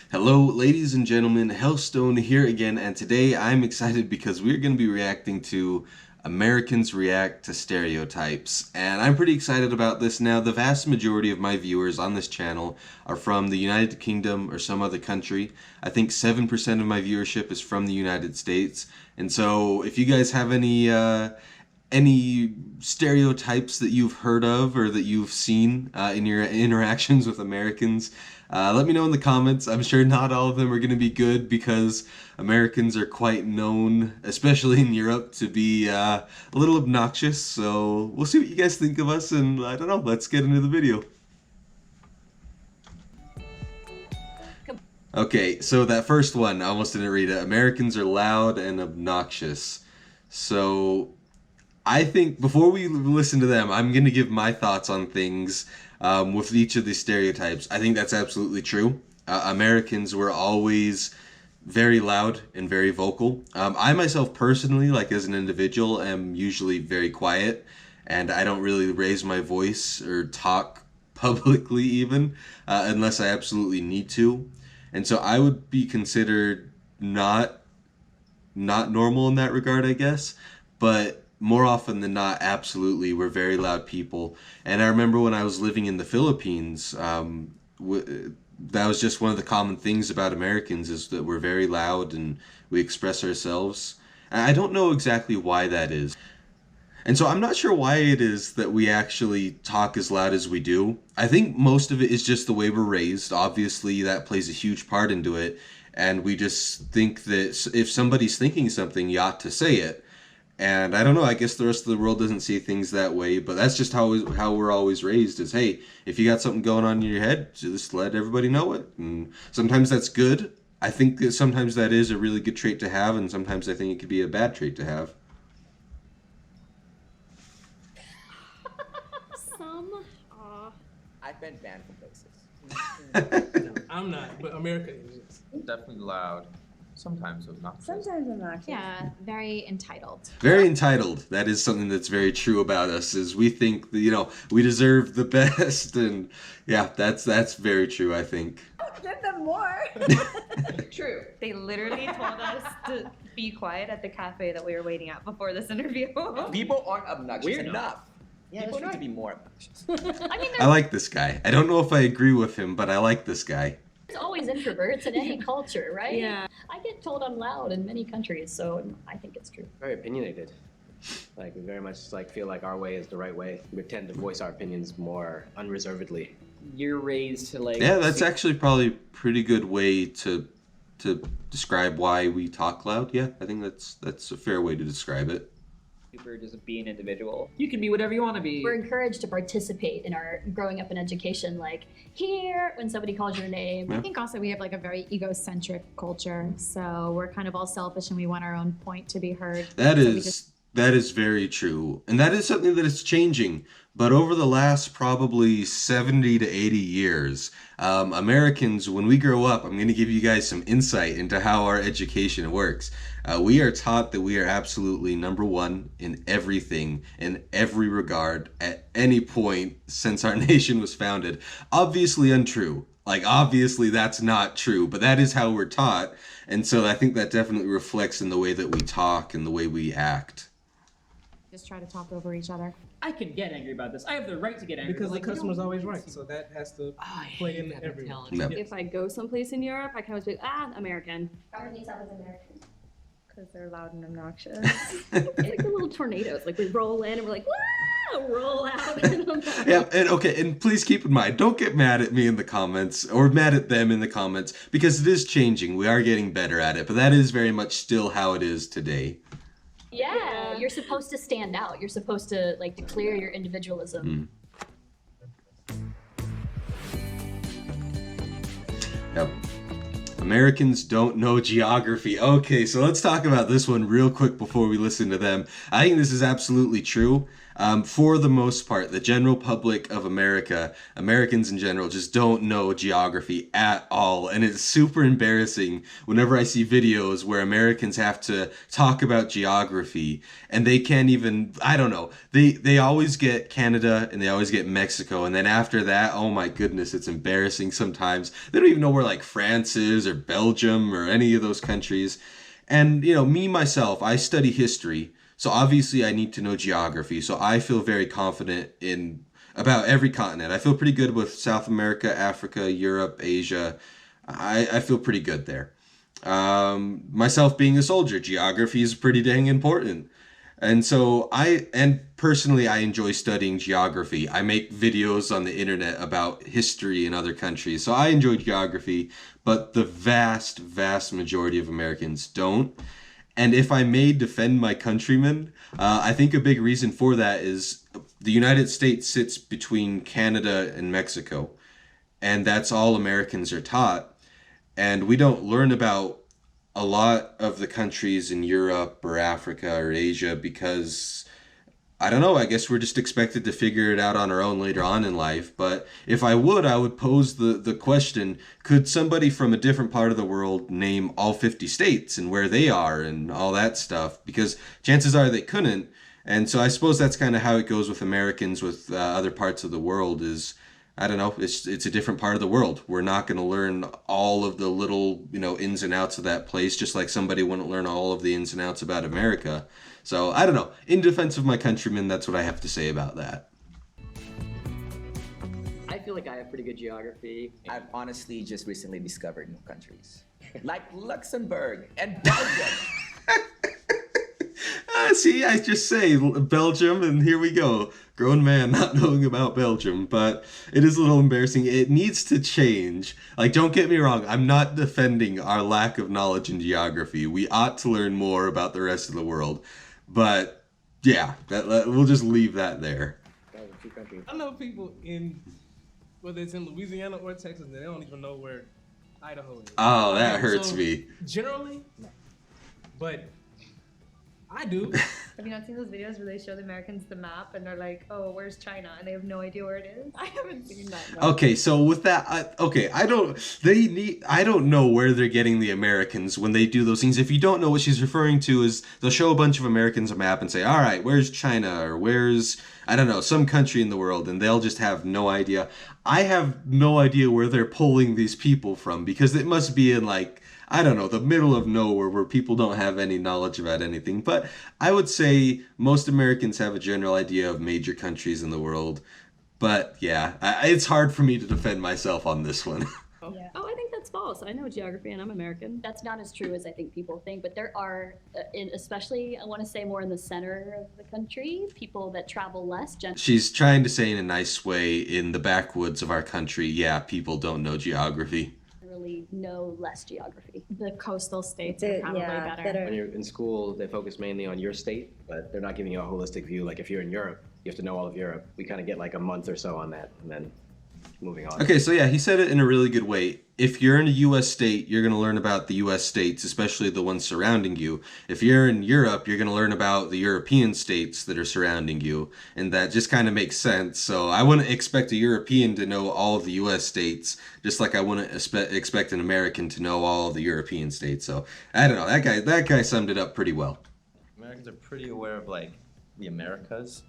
Hello, ladies and gentlemen, Hellstone here again, and today I'm excited because we're going to be reacting to Americans React to Stereotypes. And I'm pretty excited about this now. The vast majority of my viewers on this channel are from the United Kingdom or some other country. I think 7% of my viewership is from the United States. And so if you guys have any stereotypes that you've heard of or that you've seen in your interactions with Americans, let me know in the comments. I'm sure not all of them are going to be good because Americans are quite known, especially in Europe, to be a little obnoxious. So we'll see what you guys think of us, and I don't know, let's get into the video. Okay, so that first one, I almost didn't read it. Americans are loud and obnoxious. So I think before we listen to them, I'm going to give my thoughts on things with each of these stereotypes. I think that's absolutely true. Americans were always very loud and very vocal. I myself personally, like as an individual, am usually very quiet, and I don't really raise my voice or talk publicly even unless I absolutely need to. And so I would be considered not normal in that regard, I guess. But more often than not, absolutely, we're very loud people. And I remember when I was living in the Philippines, that was just one of the common things about Americans, is that we're very loud and we express ourselves. And I don't know exactly why that is. And so I'm not sure why it is that we actually talk as loud as we do. I think most of it is just the way we're raised. Obviously, that plays a huge part into it. And we just think that if somebody's thinking something, you ought to say it. And I don't know, I guess the rest of the world doesn't see things that way, but that's just how we're always raised, is, hey, if you got something going on in your head, just let everybody know it. And sometimes that's good. I think that sometimes that is a really good trait to have, and sometimes I think it could be a bad trait to have. I've been banned from places. No, I'm not, but America is. Definitely loud. Sometimes obnoxious. Sometimes obnoxious. Yeah, very entitled. Very entitled. That is something that's very true about us, is we think that, you know, we deserve the best, and yeah, that's very true, I think. Give them more. True. They literally told us to be quiet at the cafe that we were waiting at before this interview. People aren't obnoxious We're enough. Yeah, People that's need to be more obnoxious. I mean, I like this guy. I don't know if I agree with him, but I like this guy. there's always introverts in any culture, right? Yeah. I get told I'm loud in many countries, so I think it's true. Very opinionated. Like, we very much feel like our way is the right way. We tend to voice our opinions more unreservedly. You're raised to Yeah, that's actually probably a pretty good way to describe why we talk loud. Yeah, I think that's a fair way to describe it. super just be an individual. You can be whatever you want to be. We're encouraged to participate in our growing up in education, like here when somebody calls your name. Yeah. I think also we have like a very egocentric culture, so we're kind of all selfish and we want our own point to be heard. That is very true. And that is something that is changing. But over the last probably 70 to 80 years, Americans, when we grow up, I'm going to give you guys some insight into how our education works. We are taught that we are absolutely number one in everything, in every regard, at any point since our nation was founded. Obviously untrue. Like, obviously that's not true, but that is how we're taught. And so I think that definitely reflects in the way that we talk and the way we act. Just try to talk over each other. I can get angry about this. I have the right to get angry. Because the customer's always right, so that has to play in everyone. Yep. If I go someplace in Europe, I can always be like, American. Are these others American? Because they're loud and obnoxious. It's like the little tornadoes. Like we roll in and we're like, wow, roll out. Yeah, and okay, and please keep in mind, don't get mad at me in the comments, or mad at them in the comments, because it is changing. We are getting better at it, but that is very much still how it is today. Yeah, you're supposed to stand out. You're supposed to like declare your individualism. Yep. Americans don't know geography. Okay, so let's talk about this one real quick before we listen to them. I think this is absolutely true. For the most part, the general public of America, Americans in general, just don't know geography at all. And it's super embarrassing whenever I see videos where Americans have to talk about geography and they can't even, I don't know, they always get Canada and they always get Mexico. And then after that, oh my goodness, it's embarrassing sometimes. They don't even know where like France is or Belgium or any of those countries. And, you know, me, myself, I study history. So obviously I need to know geography. So I feel very confident in about every continent. I feel pretty good with South America, Africa, Europe, Asia. I feel pretty good there. Myself being a soldier, geography is pretty dang important. And so personally, I enjoy studying geography. I make videos on the internet about history in other countries. So I enjoy geography, but the vast, vast majority of Americans don't. And if I may defend my countrymen, I think a big reason for that is the United States sits between Canada and Mexico. And that's all Americans are taught. And we don't learn about a lot of the countries in Europe or Africa or Asia because, I don't know, I guess we're just expected to figure it out on our own later on in life. But if I would pose the question, could somebody from a different part of the world name all 50 states and where they are and all that stuff? Because chances are they couldn't. And so I suppose that's kind of how it goes with Americans with other parts of the world is, I don't know, it's a different part of the world. We're not going to learn all of the little, you know, ins and outs of that place, just like somebody wouldn't learn all of the ins and outs about America. So, I don't know. In defense of my countrymen, that's what I have to say about that. I feel like I have pretty good geography. I've honestly just recently discovered new countries. Like Luxembourg and Belgium. See, I just say Belgium, and here we go. Grown man not knowing about Belgium, but it is a little embarrassing. It needs to change. Like, don't get me wrong. I'm not defending our lack of knowledge in geography. We ought to learn more about the rest of the world. But, yeah, we'll just leave that there. I know people in, whether it's in Louisiana or Texas, they don't even know where Idaho is. Oh, that hurts me. Generally, but I do. Have you not seen those videos where they show the Americans the map and they're like, "Oh, where's China?" and they have no idea where it is? I haven't seen that. No. Okay, so with that, I don't know where they're getting the Americans when they do those things. If you don't know what she's referring to is they'll show a bunch of Americans a map and say, all right, where's China or where's, I don't know, some country in the world, and they'll just have no idea. I have no idea where they're pulling these people from because it must be in like, I don't know, the middle of nowhere where people don't have any knowledge about anything. But I would say most Americans have a general idea of major countries in the world. But yeah, it's hard for me to defend myself on this one. Yeah. Oh, I think that's false. I know geography and I'm American. That's not as true as I think people think, but there are, especially I want to say more in the center of the country, people that travel less. She's trying to say in a nice way, in the backwoods of our country, yeah, people don't know geography. Really know less geography. The coastal states are probably better. When you're in school, they focus mainly on your state, but they're not giving you a holistic view. Like if you're in Europe, you have to know all of Europe. We kind of get like a month or so on that, and then moving on. Okay, so yeah, he said it in a really good way. If you're in a U.S. state, you're going to learn about the U.S. states, especially the ones surrounding you. If you're in Europe, you're going to learn about the European states that are surrounding you. And that just kind of makes sense. So I wouldn't expect a European to know all of the U.S. states, just like I wouldn't expect an American to know all of the European states. So I don't know. That guy summed it up pretty well. Americans are pretty aware of, like, the Americas.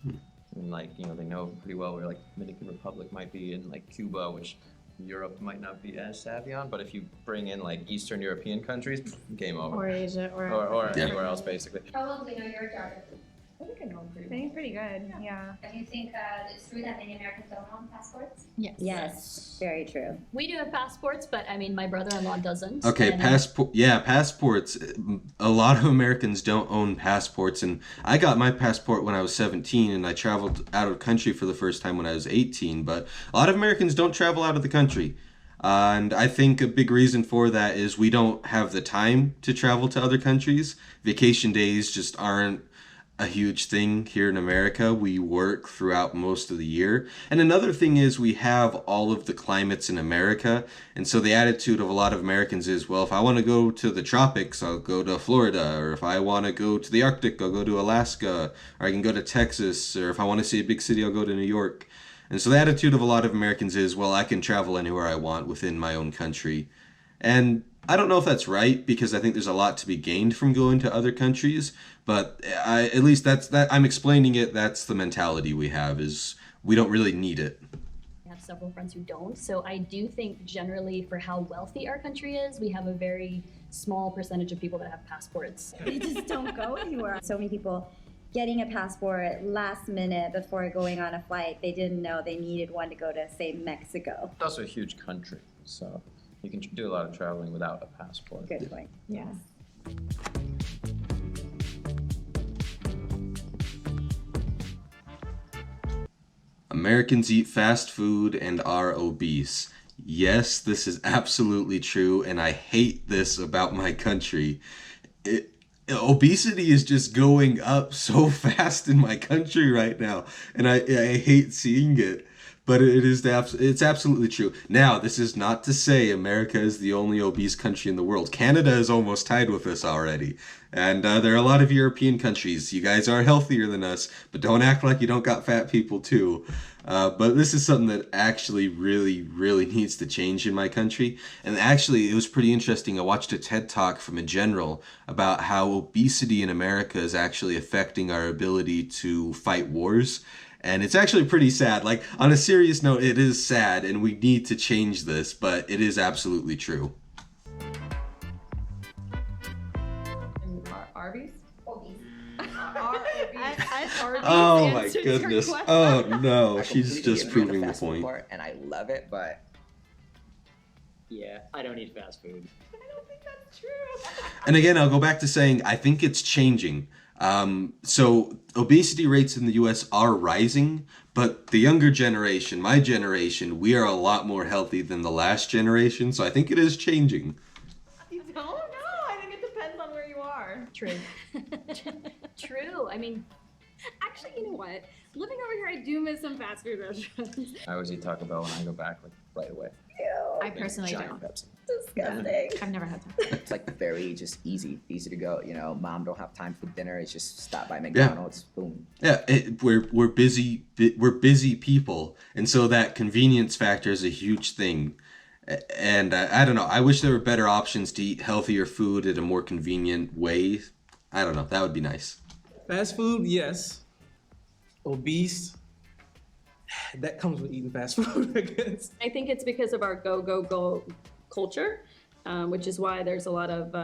And, like, you know, they know pretty well where, like, Dominican Republic might be in, like, Cuba, which Europe might not be as savvy on, but if you bring in like Eastern European countries, game over. Or Asia, or anywhere else, basically. How well do you know your geography? I think I know pretty good. Yeah. And you think it's true that many Americans don't own passports? Yes. Yes, very true. We do have passports, but I mean, my brother-in-law doesn't. Okay, passports. A lot of Americans don't own passports, and I got my passport when I was 17, and I traveled out of the country for the first time when I was 18, but a lot of Americans don't travel out of the country. And I think a big reason for that is we don't have the time to travel to other countries. Vacation days just aren't a huge thing here in America. We work throughout most of the year. And another thing is we have all of the climates in America. And so the attitude of a lot of Americans is, well, if I want to go to the tropics, I'll go to Florida. Or if I want to go to the Arctic, I'll go to Alaska. Or I can go to Texas. Or if I want to see a big city, I'll go to New York. And so the attitude of a lot of Americans is, well, I can travel anywhere I want within my own country. And I don't know if that's right, because I think there's a lot to be gained from going to other countries, but at least I'm explaining it. That's the mentality we have, is we don't really need it. I have several friends who don't. So I do think generally for how wealthy our country is, we have a very small percentage of people that have passports. They just don't go anywhere. So many people getting a passport last minute before going on a flight. They didn't know they needed one to go to, say, Mexico. It's also a huge country, so you can do a lot of traveling without a passport. Good point. Yes. Americans eat fast food and are obese. Yes, this is absolutely true, and I hate this about my country. Obesity is just going up so fast in my country right now, and I hate seeing it. But it's absolutely true. Now, this is not to say America is the only obese country in the world. Canada is almost tied with us already. And there are a lot of European countries. You guys are healthier than us, but don't act like you don't got fat people too. But this is something that actually really, really needs to change in my country. And actually, it was pretty interesting. I watched a TED Talk from a general about how obesity in America is actually affecting our ability to fight wars. And it's actually pretty sad. Like, on a serious note, it is sad, and we need to change this, but it is absolutely true. Arby's? Obese. Oh my goodness. Oh no, I she's completely just agree on proving the fast food point. part, and I love it, but Yeah, I don't eat fast food. I don't think that's true. And again, I'll go back to saying I think it's changing. So obesity rates in the US are rising, but the younger generation, my generation, we are a lot more healthy than the last generation, so I think it is changing. You don't know. I think it depends on where you are. True. True. I mean, Actually, you know what? Living over here, I do miss some fast food restaurants. I always eat Taco Bell when I go back, like, right away. I personally Giant don't. Pepsi. Disgusting. I've never had that. it's like very just easy to go. You know, mom don't have time for dinner. It's just stop by McDonald's, boom. Yeah, we're busy people, and so that convenience factor is a huge thing. And I don't know. I wish there were better options to eat healthier food at a more convenient way. I don't know. That would be nice. Fast food, yes. Obese, that comes with eating fast food, I guess. I think it's because of our go, go, go culture, which is why there's a lot of,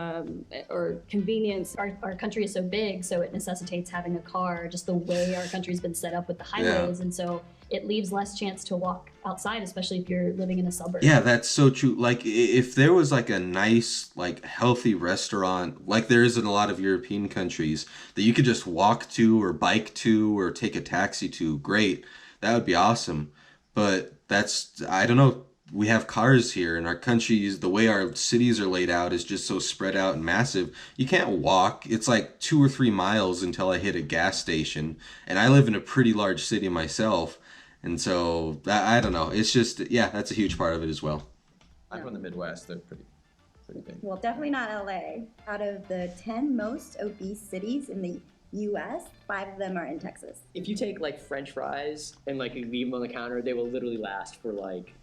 or convenience. our country is so big, so it necessitates having a car, just the way our country's been set up with the highways. And so it leaves less chance to walk outside, especially if you're living in a suburb. Yeah, that's so true. Like, if there was like a nice, like, healthy restaurant, like there is in a lot of European countries, that you could just walk to or bike to or take a taxi to, great. That would be awesome. But I don't know. We have cars here, and our countries, the way our cities are laid out is just so spread out and massive. You can't walk. It's like 2 or 3 miles until I hit a gas station. And I live in a pretty large city myself. And so, I don't know. It's just, yeah, that's a huge part of it as well. I'm from the Midwest. They're pretty big. Well, definitely not LA. Out of the 10 most obese cities in the US, 5 of them are in Texas. If you take like French fries and like you leave them on the counter, they will literally last for like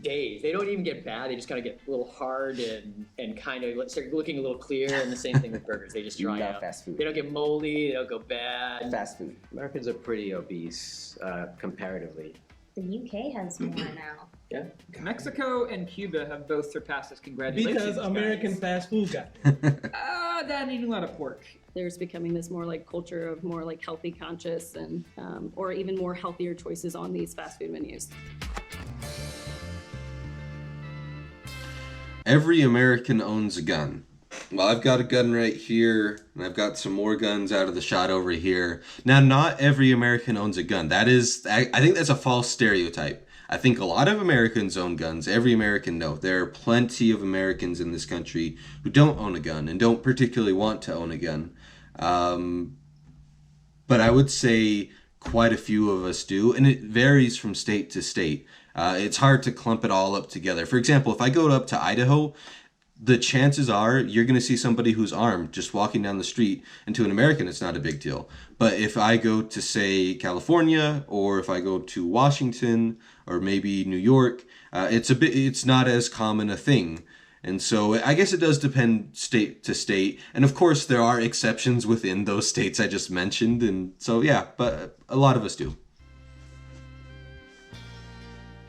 days. They don't even get bad. They just kind of get a little hard and kind of start looking a little clear. And the same thing with burgers. They just You dry love out. fast food. They don't get moldy. They don't go bad. Fast food. Americans are pretty obese comparatively. The UK has more now. Yeah. Mexico and Cuba have both surpassed us. Congratulations. Because American guys. fast food got That eating a lot of pork. There's becoming this more like culture of more like healthy conscious and, or even more healthier choices on these fast food menus. Every American owns a gun. Well, I've got a gun right here, and I've got some more guns out of the shot over here. Now, not every American owns a gun. I think that's a false stereotype. I think a lot of Americans own guns. Every American, no. There are plenty of Americans in this country who don't own a gun and don't particularly want to own a gun. but I would say quite a few of us do, and it varies from state to state. It's hard to clump it all up together. For example, if I go up to Idaho, the chances are you're going to see somebody who's armed just walking down the street, and to an American, it's not a big deal. But if I go to, say, California, or if I go to Washington, or maybe New York, it's not as common a thing. And so I guess it does depend state to state. And of course, there are exceptions within those states I just mentioned. And so, yeah, but a lot of us do.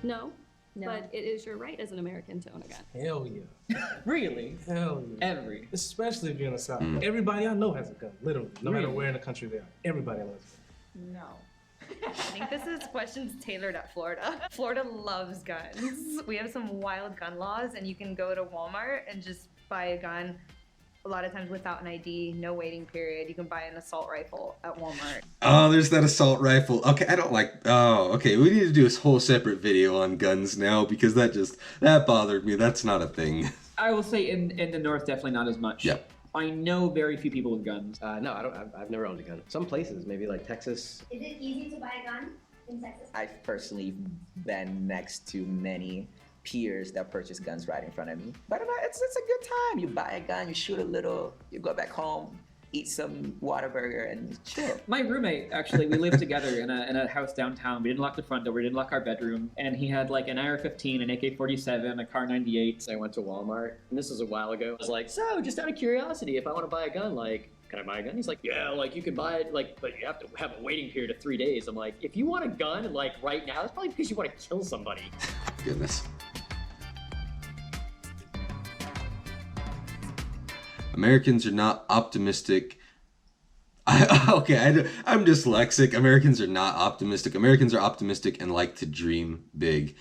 No. But it is your right as an American to own a gun. Hell yeah. Really? Hell yeah. Every. Especially if you're in the South. Everybody I know has a gun, literally. No matter where in the country they are. Everybody I know has a gun. No. I think this is questions tailored at Florida. Florida loves guns. We have some wild gun laws, and you can go to Walmart and just buy a gun a lot of times without an ID, no waiting period. You can buy an assault rifle at Walmart. Oh, there's that assault rifle. Okay, I don't like... Oh, okay, we need to do a whole separate video on guns now because that bothered me. That's not a thing. I will say in the North, definitely not as much. Yep. I know very few people with guns. No, I don't. I've never owned a gun. Some places, maybe like Texas. Is it easy to buy a gun in Texas? I've personally been next to many peers that purchase guns right in front of me. But it's a good time. You buy a gun, you shoot a little, you go back home, eat some Whataburger, and chill. My roommate, actually, we lived together in a house downtown. We didn't lock the front door, we didn't lock our bedroom, and he had like an AR-15, an AK-47, a Car 98. So I went to Walmart, and this was a while ago. I was like, so just out of curiosity, if I want to buy a gun, like, can I buy a gun? He's like, yeah, like you can buy it, like, but you have to have a waiting period of 3 days. I'm like, if you want a gun, like right now, that's probably because you want to kill somebody. Goodness. Americans are not optimistic. I'm dyslexic. Americans are not optimistic. Americans are optimistic and like to dream big.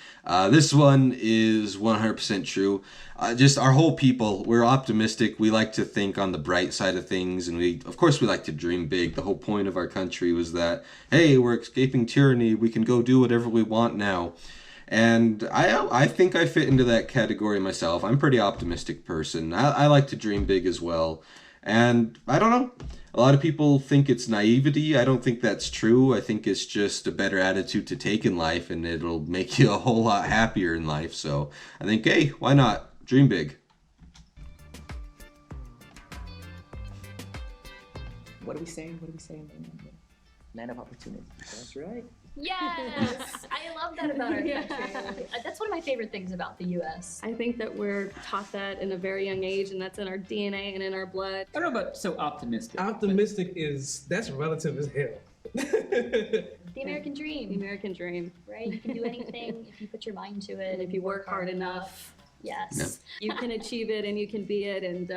This one is 100% true. Just our whole people, we're optimistic. We like to think on the bright side of things, and of course we like to dream big. The whole point of our country was that, hey, we're escaping tyranny. We can go do whatever we want now. And I think I fit into that category myself. I'm a pretty optimistic person. I like to dream big as well. And I don't know. A lot of people think it's naivety. I don't think that's true. I think it's just a better attitude to take in life, and it'll make you a whole lot happier in life. So I think, hey, why not? Dream big. What are we saying? Man of opportunity. That's right. Yes! I love that about our country. That's one of my favorite things about the U.S. I think that we're taught that in a very young age, and that's in our DNA and in our blood. I don't know about so optimistic. Optimistic that's relative as hell. The American dream. The American dream. Right? You can do anything if you put your mind to it. And if you work hard enough. Yes. You can achieve it and you can be it, and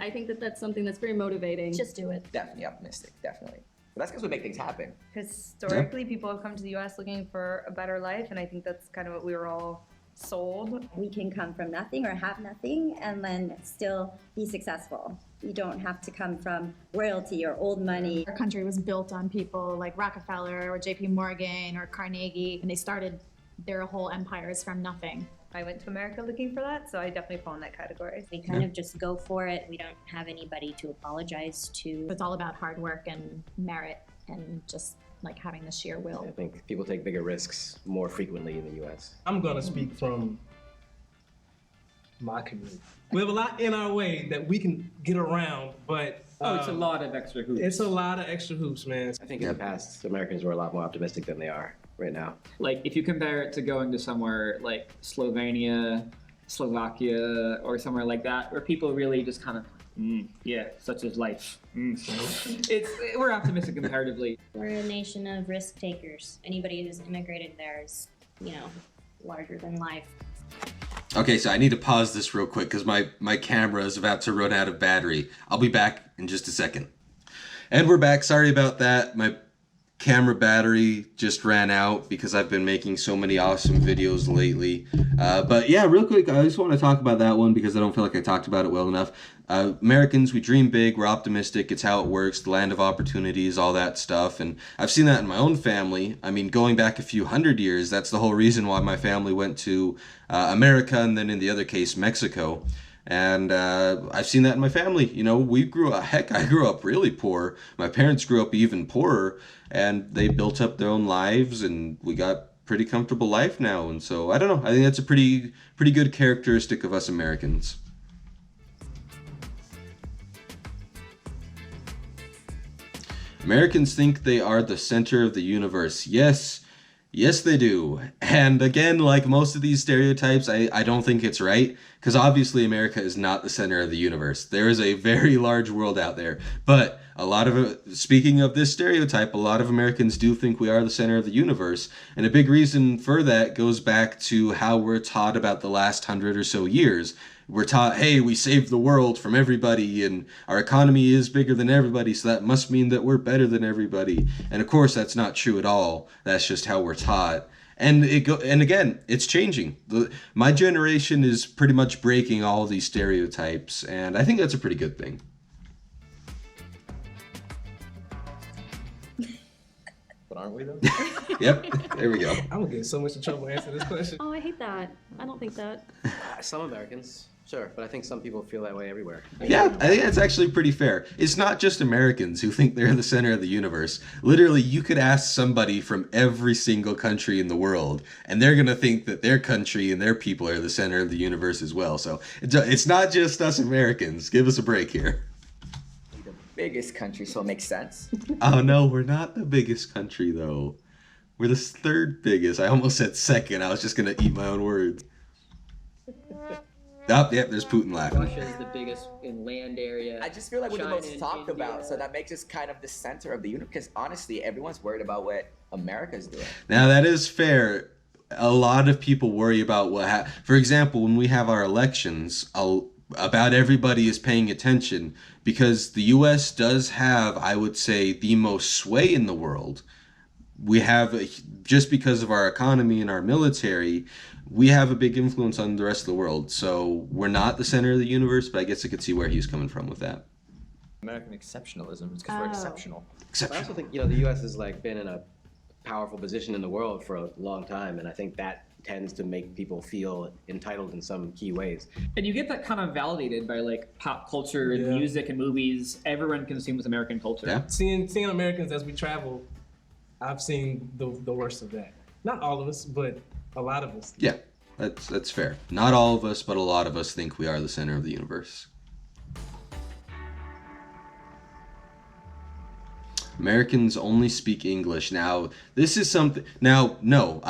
I think that that's something that's very motivating. Just do it. Definitely optimistic, definitely. But that's because we make things happen. Historically, people have come to the U.S. looking for a better life, and I think that's kind of what we were all sold. We can come from nothing or have nothing and then still be successful. You don't have to come from royalty or old money. Our country was built on people like Rockefeller or JP Morgan or Carnegie, and they started their whole empires from nothing. I went to America looking for that, so I definitely fall in that category. We kind of just go for it. We don't have anybody to apologize to. It's all about hard work and merit and just like having the sheer will. I think people take bigger risks more frequently in the U.S. I'm gonna speak from my community. We have a lot in our way that we can get around, but it's a lot of extra hoops. It's a lot of extra hoops, man. I think in the past, Americans were a lot more optimistic than they are right now. Like, if you compare it to going to somewhere like Slovenia, Slovakia, or somewhere like that, where people really just kind of, yeah, such is life. We're optimistic comparatively. We're a nation of risk takers. Anybody who's immigrated there is, larger than life. Okay, so I need to pause this real quick because my camera is about to run out of battery. I'll be back in just a second. And we're back. Sorry about that. My camera battery just ran out because I've been making so many awesome videos lately. But yeah, real quick, I just want to talk about that one because I don't feel like I talked about it well enough. Americans, we dream big, we're optimistic, it's how it works, the land of opportunities, all that stuff. And I've seen that in my own family. I mean, going back a few hundred years, that's the whole reason why my family went to America and then in the other case, Mexico. And I've seen that in my family. You know, I grew up really poor. My parents grew up even poorer, and they built up their own lives, and we got pretty comfortable life now. And so, I don't know. I think that's a pretty good characteristic of us Americans. Americans think they are the center of the universe. Yes, they do. And again, like most of these stereotypes, I don't think it's right, because obviously America is not the center of the universe. There is a very large world out there. But speaking of this stereotype, a lot of Americans do think we are the center of the universe. And a big reason for that goes back to how we're taught about the last 100 or so years. We're taught, hey, we saved the world from everybody, and our economy is bigger than everybody, so that must mean that we're better than everybody. And of course, that's not true at all. That's just how we're taught. And again, it's changing. My generation is pretty much breaking all these stereotypes, and I think that's a pretty good thing. But aren't we though? Yep, there we go. I'm gonna get in so much trouble answering this question. Oh, I hate that. I don't think that. Some Americans, sure, but I think some people feel that way everywhere. Yeah, I think that's actually pretty fair. It's not just Americans who think they're the center of the universe. Literally, you could ask somebody from every single country in the world, and they're going to think that their country and their people are the center of the universe as well. So it's not just us Americans. Give us a break here. The biggest country, so it makes sense. Oh, no, we're not the biggest country, though. We're the third biggest. I almost said second. I was just going to eat my own words. Oh, yep, there's Putin laughing. Russia's the biggest in land area. I just feel like we're the China most and talked India. about, so that makes us kind of the center of the universe. Because honestly, everyone's worried about what America's doing. Now, that is fair. A lot of people worry about for example, when we have our elections, about everybody is paying attention because the U.S. does have, I would say, the most sway in the world. We have, just because of our economy and our military, we have a big influence on the rest of the world. So we're not the center of the universe, but I guess I could see where he's coming from with that. American exceptionalism is because we're exceptional. I also think, the U.S. has been in a powerful position in the world for a long time, and I think that tends to make people feel entitled in some key ways. And you get that kind of validated by pop culture and music and movies. Everyone consumes American culture. Yeah. Seeing Americans as we travel, I've seen the worst of that. Not all of us, but a lot of us. Yeah, that's fair. Not all of us, but a lot of us think we are the center of the universe. Americans only speak English. Now, this is something... Now, no.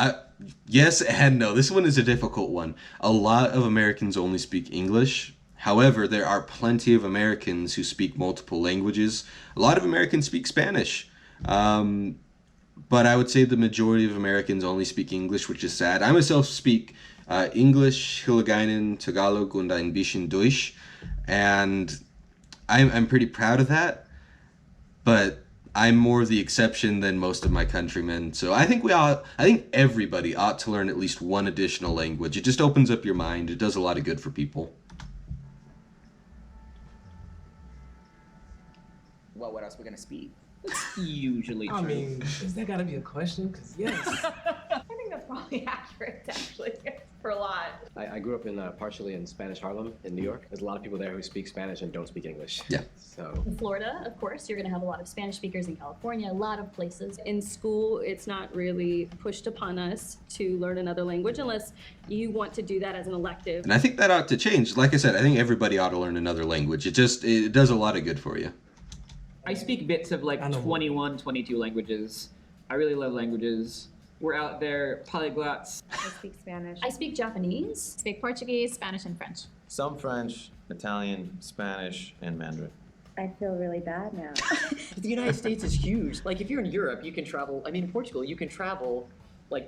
Yes and no. This one is a difficult one. A lot of Americans only speak English. However, there are plenty of Americans who speak multiple languages. A lot of Americans speak Spanish. But I would say the majority of Americans only speak English, which is sad. I myself speak English, Hiligaynon, Tagalog, and ein bisschen Deutsch. And I'm pretty proud of that. But I'm more the exception than most of my countrymen. So I think everybody ought to learn at least one additional language. It just opens up your mind. It does a lot of good for people. Well, what else we're gonna speak? Usually true. I mean, is that gotta be a question? Because yes. I think that's probably accurate, actually, for a lot. I grew up partially in Spanish Harlem in New York. There's a lot of people there who speak Spanish and don't speak English. Yeah. So. In Florida, of course, you're going to have a lot of Spanish speakers. In California, a lot of places. In school, it's not really pushed upon us to learn another language unless you want to do that as an elective. And I think that ought to change. Like I said, I think everybody ought to learn another language. It does a lot of good for you. I speak bits of 21, 22 languages. I really love languages. We're out there, polyglots. I speak Spanish. I speak Japanese. Speak Portuguese, Spanish, and French. Some French, Italian, Spanish, and Mandarin. I feel really bad now. The United States is huge. If you're in Europe, you can travel. In Portugal, you can travel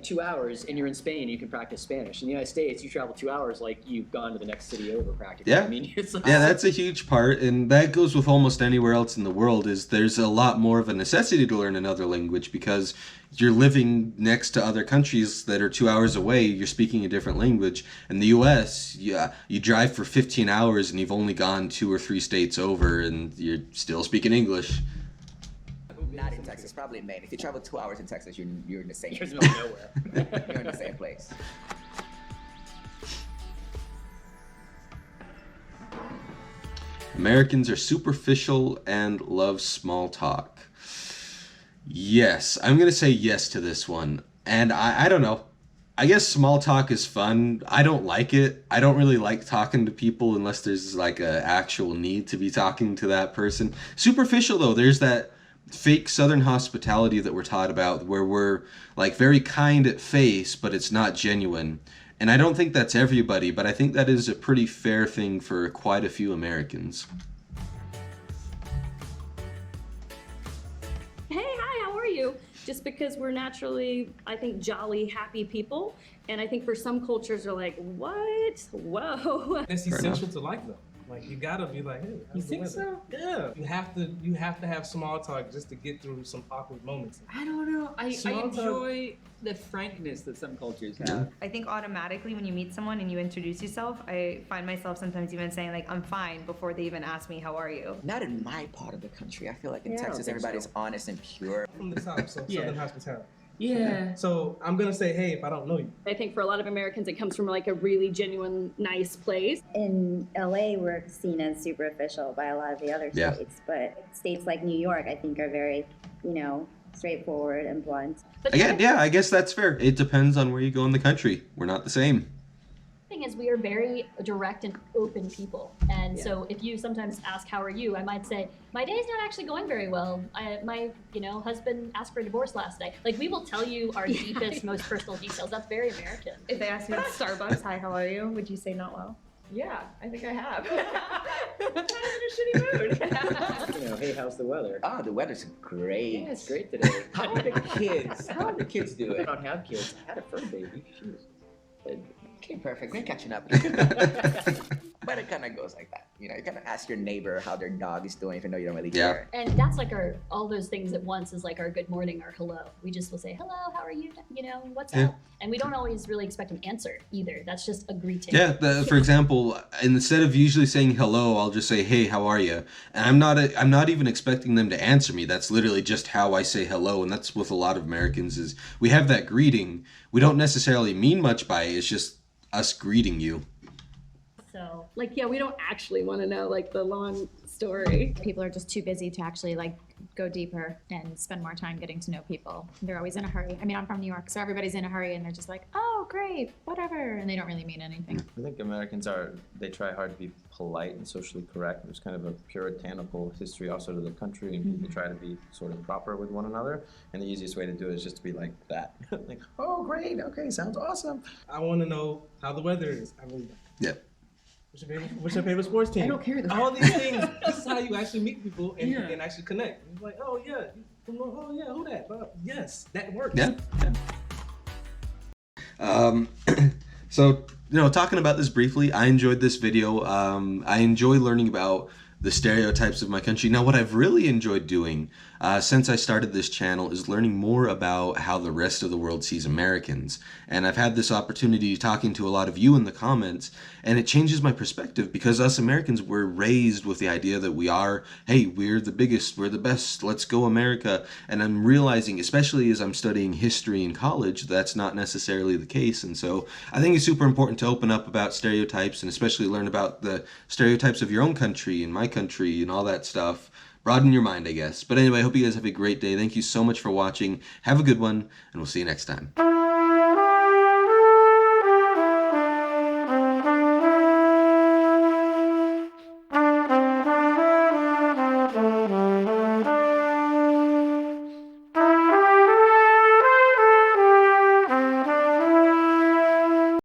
2 hours, and you're in Spain, you can practice Spanish. In the United States, you travel 2 hours, you've gone to the next city over practically. Yeah. It's Yeah, that's a huge part, and that goes with almost anywhere else in the world. Is there's a lot more of a necessity to learn another language because you're living next to other countries that are 2 hours away. You're speaking a different language. In the U.S., you drive for 15 hours and you've only gone 2 or 3 states over, and you're still speaking English. Not in Texas, probably in Maine. If you travel 2 hours in Texas, you're in the same. You're in the middle of nowhere. You're in the same place. Americans are superficial and love small talk. Yes, I'm going to say yes to this one. And I don't know. I guess small talk is fun. I don't like it. I don't really like talking to people unless there's like a actual need to be talking to that person. Superficial though, there's that fake Southern hospitality that we're taught about where we're like very kind at face, but it's not genuine. And I don't think that's everybody, but I think that is a pretty fair thing for quite a few Americans. Hey, hi, how are you? Just because we're naturally, I think, jolly, happy people. And I think for some cultures are like, what? Whoa. It's essential to life though. Like you gotta be like, hey, You think so? Yeah. You have to have small talk just to get through some awkward moments. I don't know. I Small talk- enjoy the frankness that some cultures have. I think automatically when you meet someone and you introduce yourself, I find myself sometimes even saying like, I'm fine before they even ask me, how are you? Not in my part of the country. I feel like in Yeah, I don't Texas, think everybody's so. honest and pure. From the South, so Yeah. Southern hospitality. Yeah. So I'm gonna say, hey, if I don't know you. I think for a lot of Americans, it comes from like a really genuine, nice place. In LA, we're seen as superficial by a lot of the other Yeah. states, but states like New York, I think, are very, straightforward and blunt. But Again, yeah, I guess that's fair. It depends on where you go in the country. We're not the same. The thing is, we are very direct and open people. And so if you sometimes ask, how are you? I might say, my day's not actually going very well. My husband asked for a divorce last night. Like, we will tell you our deepest, most personal details. That's very American. If they ask you at Starbucks, hi, how are you? Would you say not well? Yeah, I think I have. I'm in a shitty mood. Hey, how's the weather? Oh, the weather's great. Yeah, it's great today. How are the kids? How are the kids I doing? don't have kids. I had a fur baby. She was Okay, perfect. Great catching up. But it kind of goes like that. You kind of ask your neighbor how their dog is doing, even though you don't really Yeah. care. And that's like all those things at once is like our good morning or hello. We just will say, hello, how are you? What's Yeah. up? And we don't always really expect an answer either. That's just a greeting. Yeah, for example, instead of usually saying hello, I'll just say, hey, how are you? And I'm not even expecting them to answer me. That's literally just how I say hello. And that's with a lot of Americans is we have that greeting. We don't necessarily mean much by it. It's just us greeting you. So, we don't actually want to know like the long story. People are just too busy to actually go deeper and spend more time getting to know people. They're always in a hurry. I mean, I'm from New York, so everybody's in a hurry and they're just like, oh, great, whatever. And they don't really mean anything. I think Americans they try hard to be polite and socially correct. There's kind of a puritanical history also to the country, and people try to be sort of proper with one another. And the easiest way to do it is just to be like that. Like, oh, great, okay, sounds awesome. I want to know how the weather is. I really don't. Yeah. What's your favorite sports team? I don't care. All these things. This is how you actually meet people and, Yeah. and actually connect. It's like, oh yeah, who that? Yes, that works. Yeah. So, talking about this briefly, I enjoyed this video. I enjoy learning about the stereotypes of my country. Now, what I've really enjoyed doing since I started this channel is learning more about how the rest of the world sees Americans. And I've had this opportunity talking to a lot of you in the comments, and it changes my perspective because us Americans were raised with the idea that we're the biggest, we're the best, let's go America. And I'm realizing, especially as I'm studying history in college, that's not necessarily the case. And so I think it's super important to open up about stereotypes and especially learn about the stereotypes of your own country and my country and all that stuff. Broaden your mind, I guess. But anyway, I hope you guys have a great day. Thank you so much for watching. Have a good one, and we'll see you next time.